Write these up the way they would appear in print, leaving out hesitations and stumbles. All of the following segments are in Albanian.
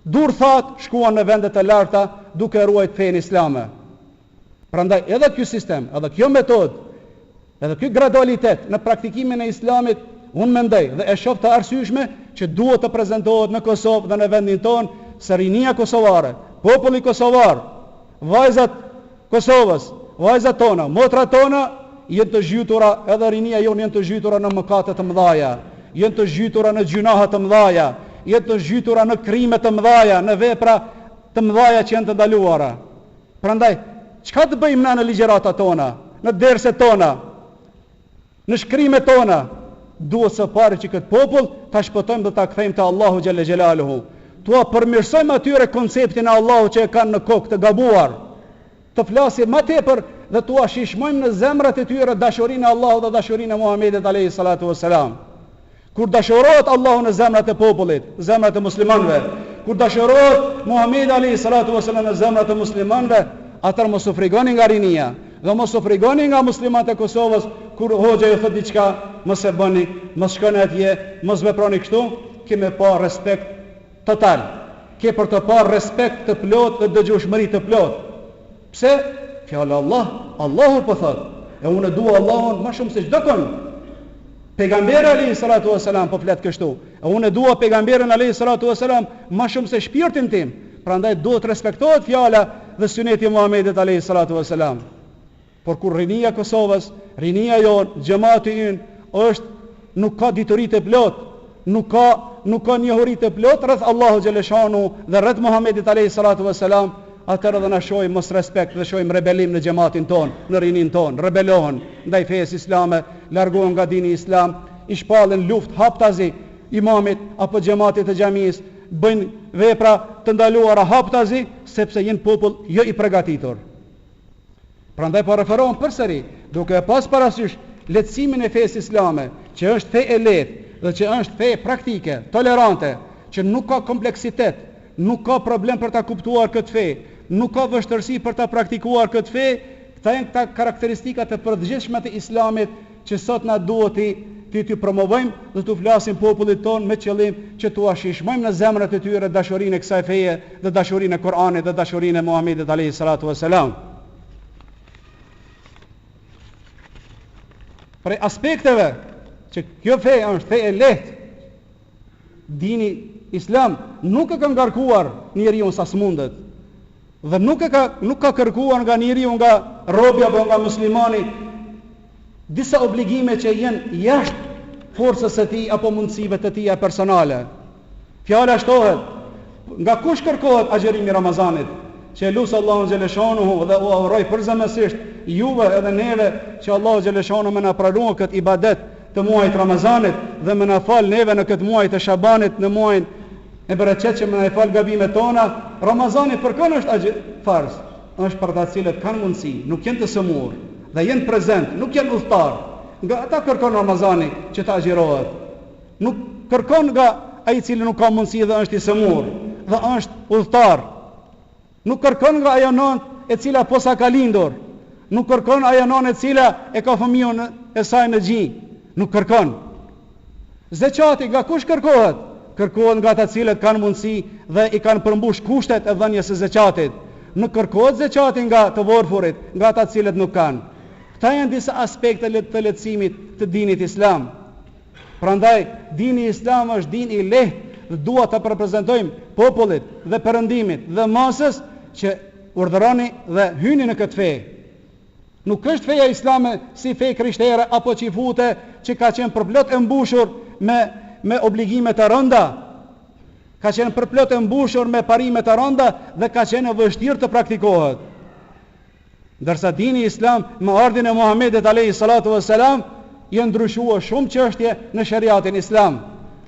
dur that, shkuan në vendet e larta duke ruajt fenë islame. Prandaj edhe ky sistem, edhe kjo metodë, edhe ky gradualitet në praktikimin e islamit, unë mendoj dhe e shoh të arsyeshme që duhet të prezantohet në Kosovë dhe në vendin tonë se rinia kosovare, populli kosovar, vajzat Kosovës, vajzat tona, motrat tona jenë të zhytura, edhe rinia jonë jenë të zhytura në mëkate të mëdhaja, jenë të zhytura në gjunahe të mëdhaja, jenë të zhytura në krime të mëdhaja, në vepra të mëdhaja që janë të ndaluara. Prandaj, çka të bëjmë na në ligjërata tona, në derset tona, në shkrimet tona, duhet së pari që këtë popull ta shpëtojmë dhe ta kthejmë te Allahu xhalla xhelaluhu. Tua përmirësojmë atyre konceptin e Allahu që e kanë në kokë të gabuar. Të flasim më tepër dhe tua shishmojmë në zemrat e tyre dashurinë e Allahut dhe dashurinë e Muhamedit alayhi salatu wassalam. Kur dashurohet Allahu në zemrat e popullit, zemrat e muslimanëve, kur dashurohet Muhamedi alayhi salatu wassalam në zemrat e muslimanëve, atëherë mos u frigoni nga rinia, dhe mos u frigoni nga muslimanët e Kosovës kur hoxha ju thot diçka, mos e bëni, mos shkoni atje, mos veproni kështu, kemi pa respekt total. Ke për të pa respekt të plot dhe dëgjueshmëri të plot. Pse? Fjala Allah, Allahu po thot. E unë dua Allahun më shumë se çdo kënd. Pejgamberi alayhi salatu wasalam po flet kështu. E unë dua pejgamberin alayhi salatu wasalam më shumë se shpirtin tim. Prandaj duhet respektohet fjala dhe suneti i Muhamedit alayhi salatu wasalam. Por kur rinia Kosovës, rinia jon, xhamati ynë është nuk ka dituri të plot, nuk ka njohuri të plot rreth Allahu xhaleshanu dhe rreth Muhamedit alayhi salatu wasalam, atëherë dhe na shohim mos respekt dhe shohim rebelim në xhamatin ton, në rinin ton, rebelohen ndaj fesë islame, largohen nga dini islam, i shpallën luftë haptazi imamit apo xhamatit të xhamis, bëjnë vepra të ndaluara haptazi sepse janë popull jo i përgatitur. Prandaj po referohem përsëri, duke pas parasysh lehtësimin e fesë islame, që është fe e lehtë dhe që është fe praktike, tolerante, që nuk ka kompleksitet, nuk ka problem për ta kuptuar këtë fe, nuk ka vështirësi për ta praktikuar këtë fe. Këta janë këta karakteristikat e përgjithshme të islamit që sot na duhet të promovojmë dhe të flasim popullit ton me qëllim që t'u shishmojmë në zemrat e tyre dashurinë e kësaj feje dhe dashurinë e Kur'anit dhe dashurinë e Muhamedit alayhi salatu wassalam. Për aspekteve që kjo fe është fe e lehtë, dini islam nuk e ka ngarkuar njeriu sa smundet dhe nuk ka kërkuar nga njeriu, nga robi apo nga muslimani disa obligime që janë jashtë forcës së tij apo mundësive të tija personale. Fjala shtohet, nga kush kërkohet agjerimi i Ramazanit? Që lusë Allahu xhaleshanuhu dhe u uroj përzemësisht juve edhe neve që Allahu xhaleshanuhu më na pranon këtë ibadet të muajit Ramazanit dhe më na fal neve në këtë muaj të Shabanit, në muajin e bereqet që më na fal gabimet tona. Ramazani për kën është farz? Është për ata cilët kanë mundësi, nuk janë të sëmur dhe janë prezent, nuk janë udhëtar. Nga ata kërkon Ramazani që ta agjirohet. Nuk kërkon nga ai i cili nuk ka mundësi dhe është i sëmur dhe është udhëtar. Nuk kërkon nga ajo nënë e cila posa ka lindur. Nuk kërkon ajo nënë e cila e ka fëmijën e saj në gjinj. Nuk kërkon. Zeqati nga kush kërkohet? Kërkohet nga ata cilët kanë mundësi dhe i kanë përmbush kushtet e dhënies së zeqatit. Nuk kërkohet zeqati nga të vorfurit, nga ata cilët nuk kanë. Këta janë disa aspekte të lehtësimit të dinit islam. Prandaj dini islam është din i lehtë dhe dua ta reprezentojmë popullit dhe perëndimit dhe masës që urdhëroni dhe hyni në këtë fe. Nuk është feja islame si fe krishtere apo qifute që ka qenë përplot e mbushur me obligime të rënda, ka qenë përplot e mbushur me parime të rënda dhe ka qenë e vështirë të praktikohet. Ndërsa dini islam me ardhin e Muhamedit alayhi salatu wassalam janë ndryshuar shumë çështje në shariatin islam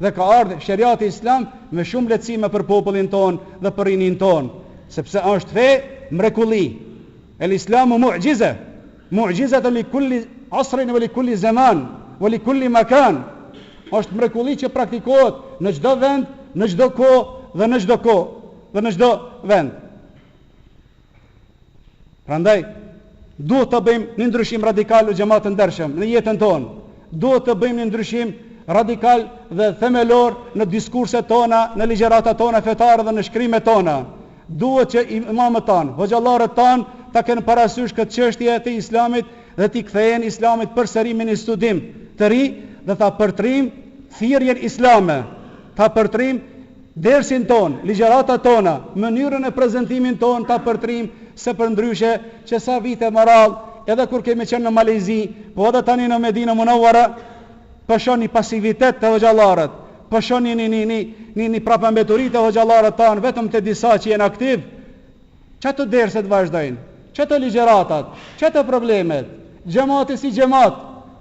dhe ka ardhur shariati islam me shumë lehtësime për popullin ton dhe për rinin ton, sepse është fe mrekulli. El islamu mu'jiza, mu'jizatun li kulli asrin wa li kulli zaman wa li kulli makan. Është mrekulli që praktikohet në çdo vend, në çdo kohë dhe në çdo vend. Prandaj duhet të bëjmë një ndryshim radikal në xhamat të ndershëm në jetën tonë. Duhet të bëjmë një ndryshim radikal dhe themelor në diskurset tona, në ligjeratat tona fetare dhe në shkrimet tona. Duhet që imamët tanë, hoxhallarët tanë, ta kenë parasysh këtë çështje të Islamit dhe t'i kthehen Islamit përsëri me një studim të ri dhe ta përtrim thirrjen islame, ta përtrim dersin ton, ligjeratat tona, mënyrën e prezantimin ton, ta përtrim se përndryshe që sa vite më radh, edhe kur kemi qenë në Malezi, po edhe tani në Medinë Munawwara, pëshon një pasivitet të hoxhallarët, pëshon një prapambeturi të hoxhallarët tanë, vetëm të disa që jenë aktiv. Çato derset vazhdojnë, çato ligjeratat, çato problemet, xhamati si xhamat,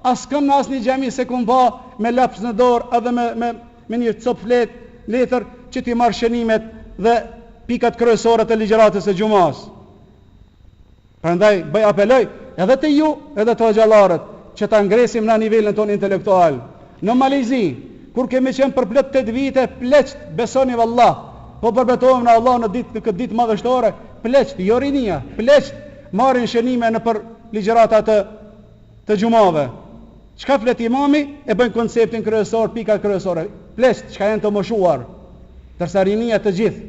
askëm në asnjë xhami se kum pa me laps në dorë edhe me një cop flet letër që ti marr shënimet dhe pikat kryesore të ligjëratës së xumas. Prandaj bëj apeloj edhe te ju, edhe te hoxhallarët, që ta ngresim në nivelin ton intelektual. Në Malezi, kur kemi qenë për plot 8 vite, pleqt, besoni valla, po përbetohem në Allah në këtë ditë madhështore, pleqt, jo rinia, pleqt, marrin shënime në për ligjërata të xhumave. Çka flet imami, e bëjnë konceptin kryesor, pikat kryesore. Pleqt, çka janë të moshuar, ndërsa rinia të gjithë.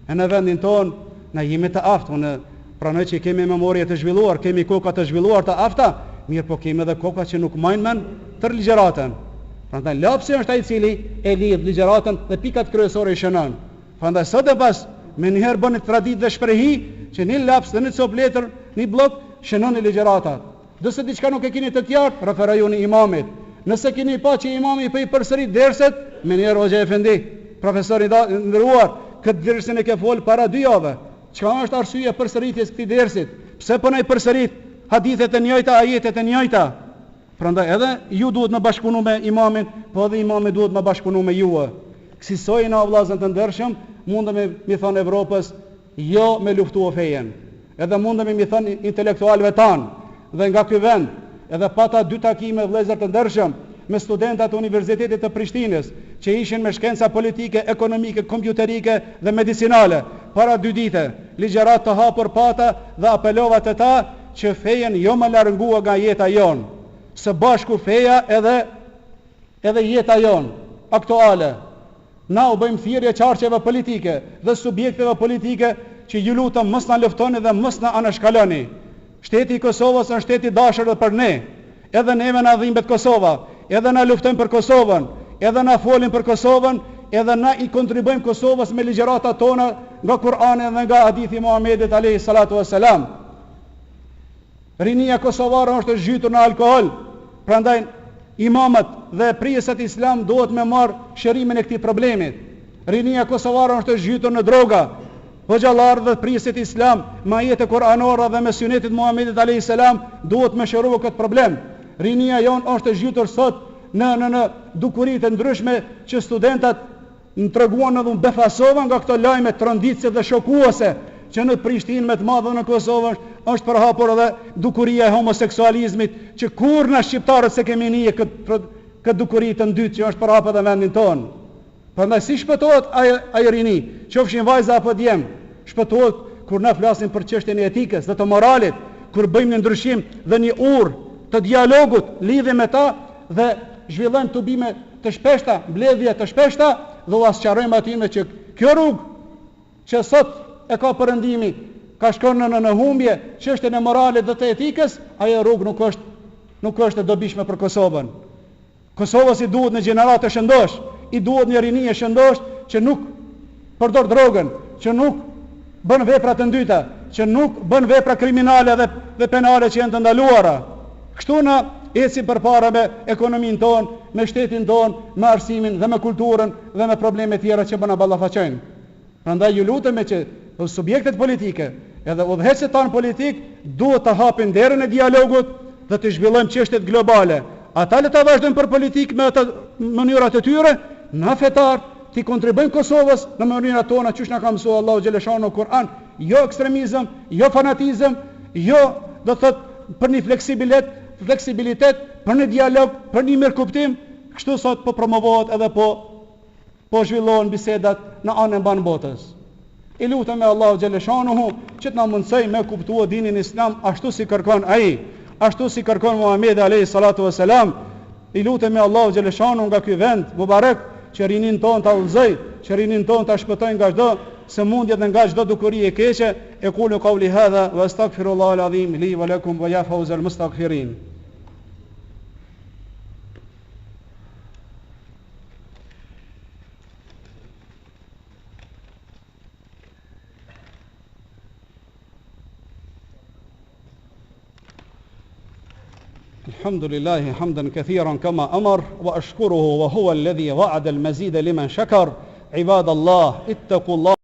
E në vendin ton, na jemi të aftë, në pranoj që kemi memorie të zhvilluar, kemi koka të zhvilluar të afta, mirë po kemi edhe koka që nuk majnë men tër ligjëratën. Prandaj lapsi është ai i cili e lidh ligjëratën dhe pikat kryesore i shënon. Prandaj sot e pas me njëherë bën traditë dhe shprehi që një laps dhe një cop letër, një blok shënon ligjëratat. Nëse diçka nuk e keni të qartë, referojuni imamit. Nëse keni pa që imami i përsërit derset, me njëherë Hoxha Efendi, profesor i nderuar, këtë dersin e ke fol para 2 javë. Çka është arsyeja përsëritjes këtij dersit? Pse po na i përsërit hadithet e njëjta, ajetet e njëjta? Prandaj edhe ju duhet me bashkëpunu me imamin, po edhe imami duhet me bashkëpunu me ju. Kësaj na vëllezër të ndershëm, mundemi mi thon Evropës, jo me luftu fejen. Edhe mundemi mi thon intelektualëve tan, dhe nga ky vend, edhe pata 2 takime vëllezër të ndershëm me studentat e Universitetit të Prishtinës, që ishin me shkenca politike, ekonomike, kompjuterike dhe medicinale. Para 2 dite, ligjërat të hapur pata dhe apelova te ta që fejen jo më largua nga jeta jon. Së bashku feja edhe jeta jon aktuale. Na u bëjmë thirrje çarqeve politike dhe subjekteve politike që ju lutem mos na luftoni dhe mos na anashkaloni. Shteti i Kosovës është shteti i dashur edhe për ne. Edhe neve na dhimbet Kosova, edhe na luftojmë për Kosovën, edhe na folin për Kosovën, edhe na i kontribuojmë Kosovës me ligjëratat tona nga Kur'ani dhe nga hadithi i Muhamedit alayhi salatu wassalam. Rinia kosovare është zhytur në alkool, prandaj imamët dhe prijesat islam duhet me marr shërimin e këtij problemi. Rinia kosovare është zhytur në droga. Hoxhallarët dhe prijesit islam me ajete kuranore dhe me sunetit Muhamedit alayhi salam duhet me shëruar këtë problem. Rinia jon është zhytur sot në dukuri të ndryshme që studentat në treguan edhe befasova nga këto lajme tronditëse dhe shokuese që në Prishtinë me të madhe në Kosovë është përhapur edhe dukuria e homoseksualizmit, që kur na shqiptarët se kemi nije këtë dukuri të dytë që është përhapur edhe vendin tonë. Prandaj si shpëtohet ai rini, qofshin vajza apo djem, shpëtohet kur na flasim për çështjen e etikës dhe të moralit, kur bëjmë një ndryshim dhe një urë të dialogut lidhje me ta dhe zhvillojmë tubime të shpeshta, mbledhje të shpeshta dhe u asqarojmë atyme që kjo rrugë që sot e ka përëndimi, ka shkon në humbje çështjen e moralit dhe të etikës, ajo rrugë nuk është e dobishme për Kosovën. Kosovës i duhet në gjenerate shëndosh, i duhet një rini e shëndosh që nuk përdor drogën, që nuk bën vepra të ndyta, që nuk bën vepra kriminale dhe penale që janë të ndaluara. Kështu na ecim përpara me ekonominë tonë, me shtetin tonë, me arsimin dhe me kulturën dhe me probleme tjera që bëna ballafaqojnë. Prandaj ju lutemi që subjektet politike edhe udhëheqësit tanë politik duhet të hapin derën e dialogut dhe të zhvillojmë çështjet globale. Ata le ta vazhdojnë për politikë me ato mënyrat e tyre, na fetar ti kontribuojnë Kosovës në mënyrat tona çush na ka mësuar Allahu xhaleshano në Kur'an, jo ekstremizëm, jo fanatizëm, jo do thotë për një fleksibilitet, për një dialog, për një mirëkuptim. Kështu sot po promovohet edhe po zhvillohen bisedat në anën banë botës. I lutem me Allahu xhaleshano që të na mundsoj me kuptuar dinin islam ashtu si kërkon ai, ashtu si kërkon Muhamedi alayhi salatu wasalam, I lutemi Allahu xhaleshanu nga ky vend mubarek që rinin ton ta udhëzoj, që rinin ton ta shpëtoj nga çdo sëmundje dhe nga çdo dukuri e keqe. Aqulu qawli hadha wa astaghfirullaha al-azim li wa lakum wa ya fawzal mustaghfirin. الحمد لله حمدا كثيرا كما أمر وأشكره وهو الذي وعد المزيد لمن شكر. عباد الله اتقوا الله